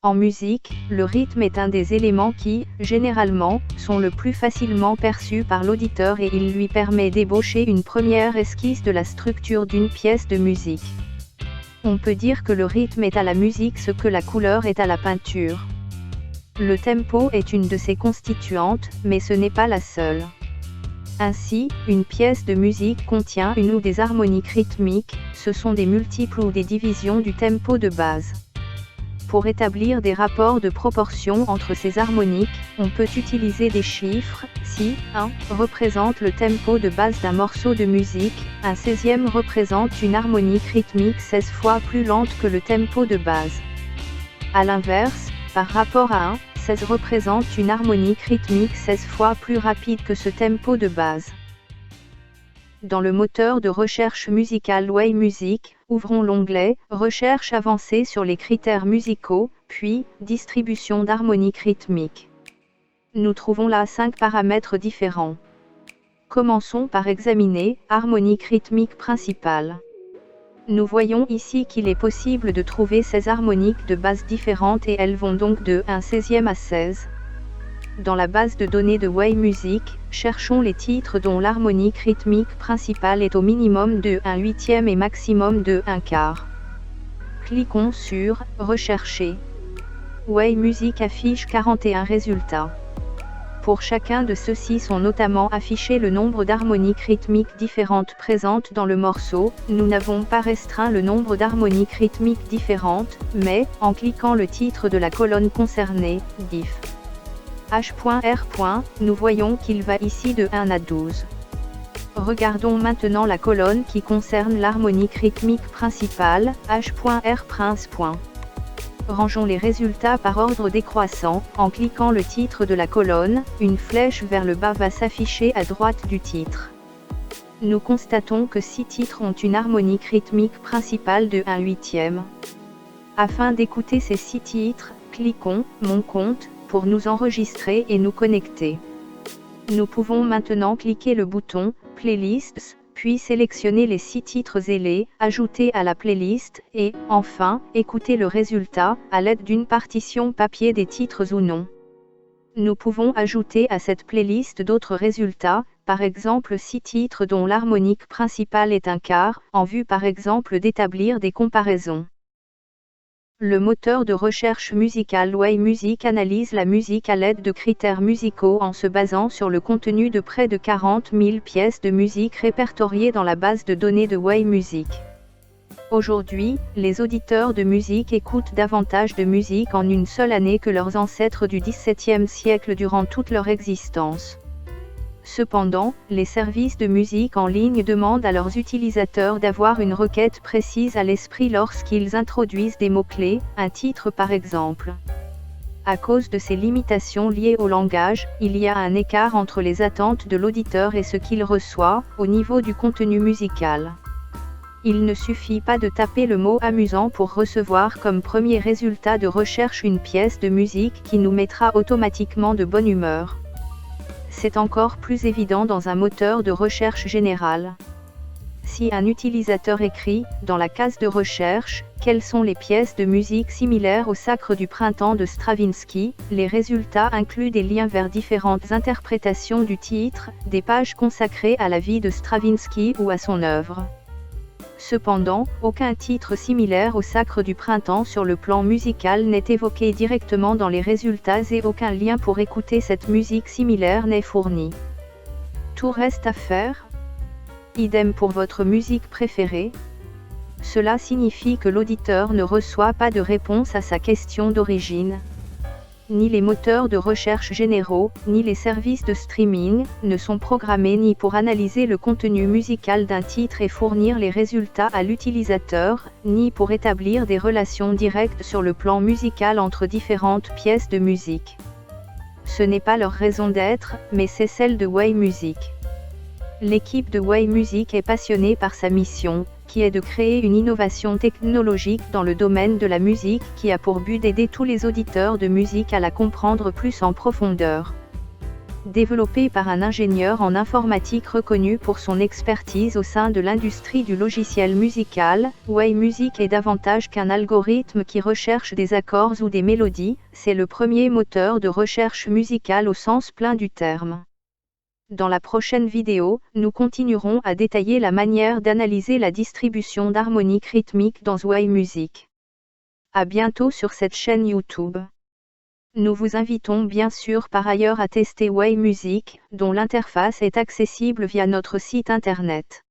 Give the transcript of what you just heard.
En musique, le rythme est un des éléments qui, généralement, sont le plus facilement perçus par l'auditeur et il lui permet d'ébaucher une première esquisse de la structure d'une pièce de musique. On peut dire que le rythme est à la musique ce que la couleur est à la peinture. Le tempo est une de ses constituantes, mais ce n'est pas la seule. Ainsi, une pièce de musique contient une ou des harmoniques rythmiques, ce sont des multiples ou des divisions du tempo de base. Pour établir des rapports de proportion entre ces harmoniques, on peut utiliser des chiffres. Si 1 représente le tempo de base d'un morceau de musique, un 16e représente une harmonique rythmique 16 fois plus lente que le tempo de base. A l'inverse, par rapport à 1, 16 représente une harmonique rythmique 16 fois plus rapide que ce tempo de base. Dans le moteur de recherche musicale wayMusic, ouvrons l'onglet « Recherche avancée sur les critères musicaux », puis « Distribution d'harmoniques rythmiques ». Nous trouvons là 5 paramètres différents. Commençons par examiner « Harmonique rythmique principale ». Nous voyons ici qu'il est possible de trouver 16 harmoniques de base différentes et elles vont donc de 1/16 à 16. Dans la base de données de wayMusic, cherchons les titres dont l'harmonique rythmique principale est au minimum de 1/8 et maximum de 1/4. Cliquons sur « Rechercher ». wayMusic affiche 41 résultats. Pour chacun de ceux-ci sont notamment affichés le nombre d'harmoniques rythmiques différentes présentes dans le morceau. Nous n'avons pas restreint le nombre d'harmoniques rythmiques différentes, mais, en cliquant le titre de la colonne concernée, diff. H.R. Nous voyons qu'il va ici de 1 à 12. Regardons maintenant la colonne qui concerne l'harmonique rythmique principale, H.R. Prince. Rangeons les résultats par ordre décroissant. En cliquant le titre de la colonne, une flèche vers le bas va s'afficher à droite du titre. Nous constatons que 6 titres ont une harmonique rythmique principale de 1/8. Afin d'écouter ces 6 titres, cliquons « Mon compte » pour nous enregistrer et nous connecter. Nous pouvons maintenant cliquer le bouton « Playlists », puis sélectionner les 6 titres et les ajouter à la playlist, et, enfin, écouter le résultat, à l'aide d'une partition papier des titres ou non. Nous pouvons ajouter à cette playlist d'autres résultats, par exemple 6 titres dont l'harmonique principale est 1/4, en vue par exemple d'établir des comparaisons. Le moteur de recherche musicale wayMusic analyse la musique à l'aide de critères musicaux en se basant sur le contenu de près de 40 000 pièces de musique répertoriées dans la base de données de wayMusic. Aujourd'hui, les auditeurs de musique écoutent davantage de musique en une seule année que leurs ancêtres du XVIIe siècle durant toute leur existence. Cependant, les services de musique en ligne demandent à leurs utilisateurs d'avoir une requête précise à l'esprit lorsqu'ils introduisent des mots-clés, un titre par exemple. À cause de ces limitations liées au langage, il y a un écart entre les attentes de l'auditeur et ce qu'il reçoit, au niveau du contenu musical. Il ne suffit pas de taper le mot amusant pour recevoir comme premier résultat de recherche une pièce de musique qui nous mettra automatiquement de bonne humeur. C'est encore plus évident dans un moteur de recherche général. Si un utilisateur écrit, dans la case de recherche, quelles sont les pièces de musique similaires au Sacre du printemps de Stravinsky, les résultats incluent des liens vers différentes interprétations du titre, des pages consacrées à la vie de Stravinsky ou à son œuvre. Cependant, aucun titre similaire au Sacre du printemps sur le plan musical n'est évoqué directement dans les résultats et aucun lien pour écouter cette musique similaire n'est fourni. Tout reste à faire. Idem pour votre musique préférée. Cela signifie que l'auditeur ne reçoit pas de réponse à sa question d'origine. Ni les moteurs de recherche généraux, ni les services de streaming, ne sont programmés ni pour analyser le contenu musical d'un titre et fournir les résultats à l'utilisateur, ni pour établir des relations directes sur le plan musical entre différentes pièces de musique. Ce n'est pas leur raison d'être, mais c'est celle de wayMusic. L'équipe de wayMusic est passionnée par sa mission, qui est de créer une innovation technologique dans le domaine de la musique qui a pour but d'aider tous les auditeurs de musique à la comprendre plus en profondeur. Développé par un ingénieur en informatique reconnu pour son expertise au sein de l'industrie du logiciel musical, wayMusic est davantage qu'un algorithme qui recherche des accords ou des mélodies, c'est le premier moteur de recherche musicale au sens plein du terme. Dans la prochaine vidéo, nous continuerons à détailler la manière d'analyser la distribution d'harmoniques rythmiques dans wayMusic. À bientôt sur cette chaîne YouTube. Nous vous invitons bien sûr par ailleurs à tester wayMusic, dont l'interface est accessible via notre site internet.